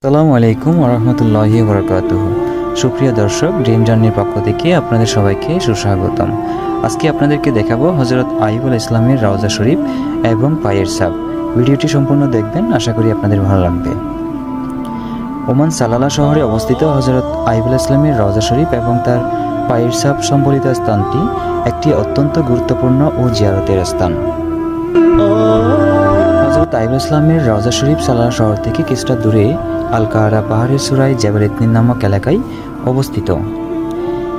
আসসালামু আলাইকুম ওয়া রাহমাতুল্লাহি ওয়া বারাকাতুহু। সুপ্রিয় দর্শক, ড্রিম জার্নির পক্ষ থেকে আপনাদের সবাইকে সুস্বাগতম। আজকে আপনাদেরকে দেখাবো হযরত আইয়ুব আলাইহিস সালামের রওজা শরীফ এবং পায়ের ছাপ। ভিডিওটি সম্পূর্ণ দেখবেন, আশা করি আপনাদের ভালো লাগবে। ওমান সালালা শহরে অবস্থিত হযরত আইয়ুব আলাইহিস সালামের রওজা শরীফ এবং তার পায়ের ছাপ সম্বলিত স্থানটি একটি অত্যন্ত গুরুত্বপূর্ণ ও জিয়ারতের স্থান। হযরত আইয়ুব আলাইহিস সালামের রওজা শরীফ সালালা শহর থেকে কিছুটা দূরে আল কাহারা পাহাড়ের চূড়ায় জাবাল ইতনিন নামক এলাকায় অবস্থিত।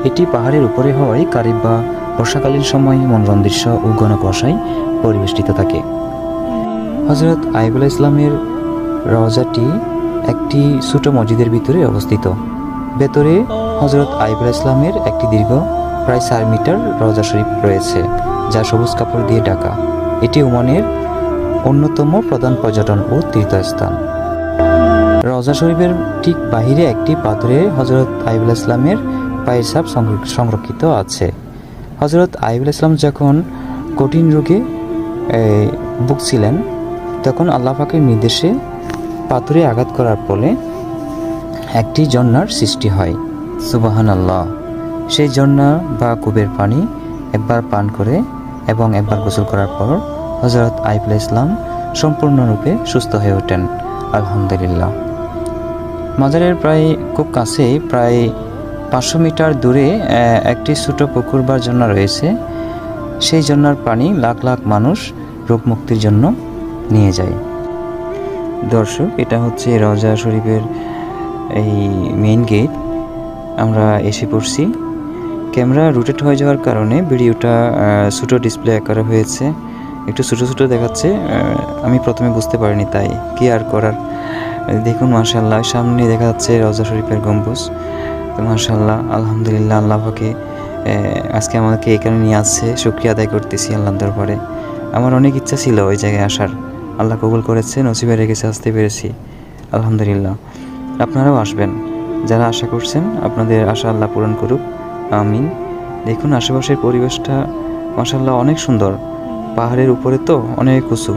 এটি পাহাড়ের উপরে হওয়ায় কারিব বা বর্ষাকালীন সময় মনোরম দৃশ্য ও ঘন কুয়াশায় পরিবেষ্টিত থাকে। হযরত আইয়ুব আলাইহিস সালামের রওজাটি একটি ছোট মসজিদের ভিতরে অবস্থিত। ভেতরে হযরত আইয়ুব আলাইহিস সালামের একটি দীর্ঘ প্রায় 4 মিটার রওজা শরীফ রয়েছে, যা সবুজ কাপড় দিয়ে ঢাকা। এটি ওমানের অন্যতম প্রধান পর্যটন ও তীর্থস্থান। রওজা শরীফের ঠিক বাহিরে একটি পাথরে হযরত আইয়ুব আলাইহিস সালামের পায়ের ছাপ সংরক্ষিত আছে। হযরত আইয়ুব আলাইহিস সালাম যখন কঠিন রোগে ভুগছিলেন, তখন আল্লাহ পাকের নির্দেশে পাথরে আঘাত করার ফলে একটি ঝর্ণার সৃষ্টি হয়। সুবহানাল্লাহ। সেই ঝর্ণা বা কূপের পানি একবার পান করে এবং একবার গোসল করার পর হযরত আইয়ুব আলাইহিস সালাম সম্পূর্ণরূপে সুস্থ হয়ে ওঠেন। আলহামদুলিল্লাহ। মাজারের খুব কাছেই প্রায় 500 মিটার দূরে একটি ছোট পুকুর বা ঝর্ণা রয়েছে। সেই ঝর্ণার পানি লাখ লাখ মানুষ রোগমুক্তির জন্য নিয়ে যায়। দর্শক, এটা হচ্ছে রওজা শরীফের এই মেইন গেট। আমরা এসে পড়ছি। ক্যামেরা রোটেট হয়ে যাওয়ার কারণে ভিডিওটা ছোটো ডিসপ্লে আকারে হয়েছে, একটু ছোটো ছোটো দেখাচ্ছে। আমি প্রথমে বুঝতে পারিনি, তাই কি আর করার। দেখুন, মাশাআল্লাহ, সামনে দেখা যাচ্ছে রওজা শরীফের গম্বুজ। তো মাশাআল্লাহ, আলহামদুলিল্লাহ, আল্লাহ পাকে আজকে আমাকে এখানে নিয়ে আসছে। শুকরিয়া আদায় করতেছি আল্লাহর দরবারে। আমার অনেক ইচ্ছা ছিল ওই জায়গায় আসার, আল্লাহ কবুল করেছে, নসিবে রেখেছে, আসতে পেরেছি। আলহামদুলিল্লাহ। আপনারাও আসবেন, যারা আশা করছেন আপনাদের আশা আল্লাহ পূরণ করুক, আমিন। দেখুন আশেপাশের পরিবেশটা মাশাআল্লাহ অনেক সুন্দর। পাহাড়ের উপরে তো অনেক উঁচু,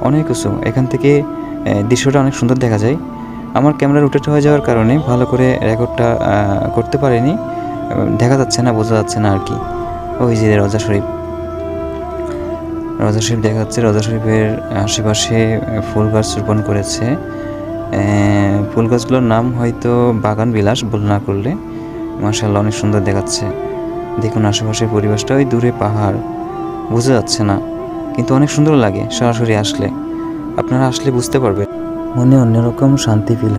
অনেক উঁচু। এখান থেকে দৃশ্যটা অনেক সুন্দর দেখা যায়। আমার ক্যামেরা রোটেট হয়ে যাওয়ার কারণে ভালো করে রেকর্ডটা করতে পারিনি, দেখা যাচ্ছে না, বোঝা যাচ্ছে না আর কি। ওই যে রওজা শরীফ, রওজা শরীফ দেখা যাচ্ছে। রওজা শরীফের আশেপাশে ফুল গাছ রোপণ করেছে। ফুল গাছগুলোর নাম হয়তো বাগান বিলাস, ভুল না করলে। মাশাআল্লাহ, অনেক সুন্দর দেখাচ্ছে। দেখুন আশেপাশের পরিবেশটা, ওই দূরে পাহাড়, বোঝা যাচ্ছে না, কিন্তু অনেক সুন্দর লাগে সরাসরি আসলে। আপনারা আসলে বুঝতে পারবেন, মনে অন্যরকম শান্তি ফিল